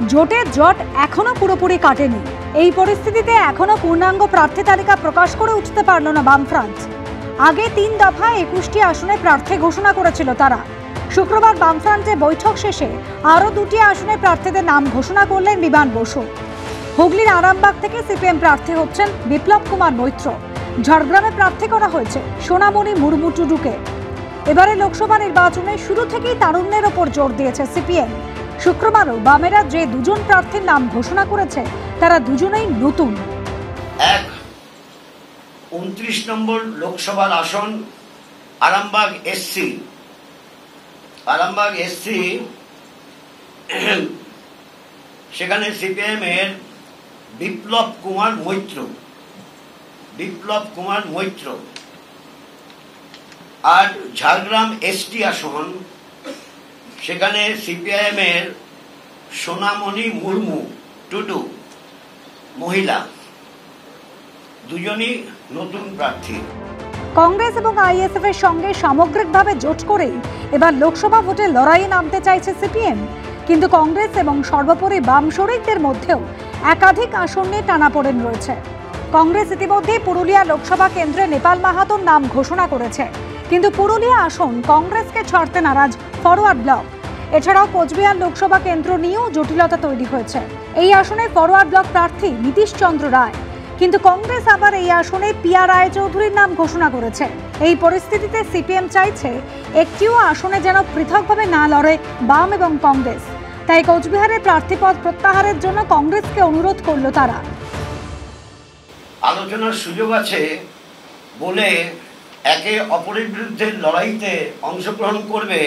জোটের জট এখনো পুরোপুরি কাটেনি। এই পরিস্থিতিতে এখনো পূর্ণাঙ্গ প্রার্থী তালিকা প্রকাশ করে উঠতে পারল না বামফ্রন্ট। আগে 3 দফায় 21টি আসনে প্রার্থী ঘোষণা করেছিল তারা। শুক্রবার বামফ্রন্টে বৈঠক শেষে আরও 2টি আসনে প্রার্থীদের নাম ঘোষণা করলেন বিমান বসু। হুগলির আরামবাগ থেকে সিপিএম প্রার্থী হচ্ছেন বিপ্লব কুমার মৈত্র। ঝাড়গ্রামে প্রার্থী করা হয়েছে সোনামণি মুর্মু টুডুকে। এবারে লোকসভা নির্বাচনে শুরু থেকেই তারুণ্যের ওপর জোর দিয়েছে সিপিএম। শুক্রবারও বামেরা যে 2 জন প্রার্থীর নাম ঘোষণা করেছে তারা দুজনেই নতুন। 29 নম্বর লোকসভার আসন আরামবাগ এসসি সেখানে সিপিএম এর বিপ্লব কুমার মৈত্র। আর ঝাড়গ্রাম এসটি আসন সেখানে সিপিআইএম এর সোনামণি মুর্মু টুডু মহিলা, দুজনই নতুন প্রার্থী। কংগ্রেস এবং আইএসএফ এর সঙ্গে সামগ্রিকভাবে জোট করেই এবার লোকসভা ভোটে লড়াইয়ে নামতে চাইছে সিপিএম। কিন্তু কংগ্রেস এবং সর্বোপরি বাম শরিকদের মধ্যেও একাধিক আসন নিয়ে টানাপোড়েন রয়েছে। কংগ্রেস ইতিমধ্যে পুরুলিয়া লোকসভা কেন্দ্রে নেপাল মাহাতোর নাম ঘোষণা করেছে, কিন্তু পুরুলিয়া আসন কংগ্রেসকে ছাড়তে নারাজ ফরওয়ার্ড ব্লক। এছাড়াও কোচবিহার লোকসভা কেন্দ্র নিয়েও জটিলতা তৈরি হয়েছে। এই আসনে ফরওয়ার্ড ব্লক প্রার্থী নীতিশ চন্দ্র রায়, কিন্তু কংগ্রেস আবার এই আসনে পিয়া রায়চৌধুরীর নাম ঘোষণা করেছে। এই পরিস্থিতিতে সিপিএম চাইছে একটিও আসনে যেন পৃথকভাবে না লড়ে বাম এবং কংগ্রেস। তাই কোচবিহারের প্রার্থীপদ প্রত্যাহারের জন্য কংগ্রেসকে অনুরোধ করল তারা। আলোচনার সুযোগ আছে বলে একে অপরের বিরুদ্ধে লড়াইতে অংশগ্রহণ করবে,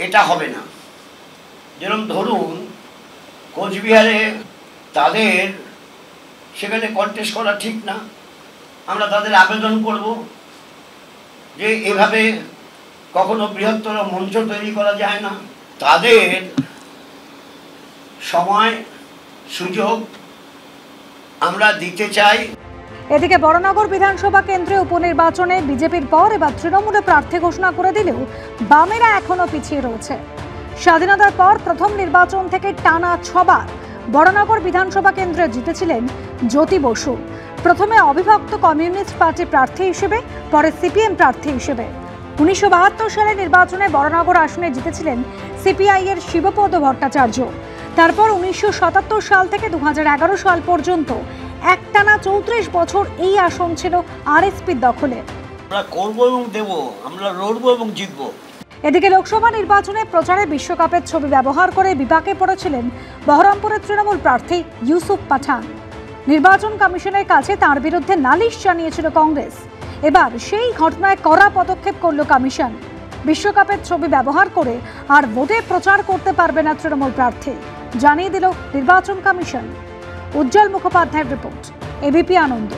এটা হবে না। যেরকম ধরুন কোচবিহারে তাদের সেখানে কন্টেস্ট করা ঠিক না, আমরা তাদের আবেদন করব যে এভাবে কখনো বৃহত্তর মঞ্চ তৈরি করা যায় না। তাদের সময় সুযোগ আমরা দিতে চাই। এদিকে বড়নগর বিধানসভা কেন্দ্রে উপনির্বাচনে বিজেপির পর এবার তৃণমূলে প্রার্থী ঘোষণা করে দিলেও বামেরা এখনো পিছিয়ে রয়েছে। স্বাধীনতার পর প্রথম নির্বাচন থেকে টানা 6 বার বড়নগর বিধানসভা কেন্দ্রে জিতেছিলেন জ্যোতি বসু। প্রথমে অবিভক্ত কমিউনিস্ট পার্টি প্রার্থী হিসেবে, পরে সিপিএম প্রার্থী হিসেবে। 1972 সালে নির্বাচনে বড়নগর আসনে জিতেছিলেন সিপিআই এর শিবপদ ভট্টাচার্য। তারপর 1977 সাল থেকে 2011 সাল পর্যন্ত একটানা 34 বছর এই আসন ছিল আরএসপির দখলে। আমরা করব এবং দেব, আমরা লড়ব এবং জিতব। এদিকে লোকসভা নির্বাচনে প্রচারে বিশ্বকাপের ছবি ব্যবহার করে বিপাকে পড়েছিলেন বহরমপুরের তৃণমূল প্রার্থী ইউসুফ পাঠান। নির্বাচন কমিশনের কাছে তার বিরুদ্ধে নালিশ জানিয়েছিল কংগ্রেস। এবার সেই ঘটনায় কড়া পদক্ষেপ করল কমিশন। বিশ্বকাপের ছবি ব্যবহার করে আর ভোটে প্রচার করতে পারবে না তৃণমূল প্রার্থী, জানিয়ে দিল নির্বাচন কমিশন। উজ্জ্বল মুখোপাধ্যায়ের রিপোর্ট, এবিপি আনন্দ।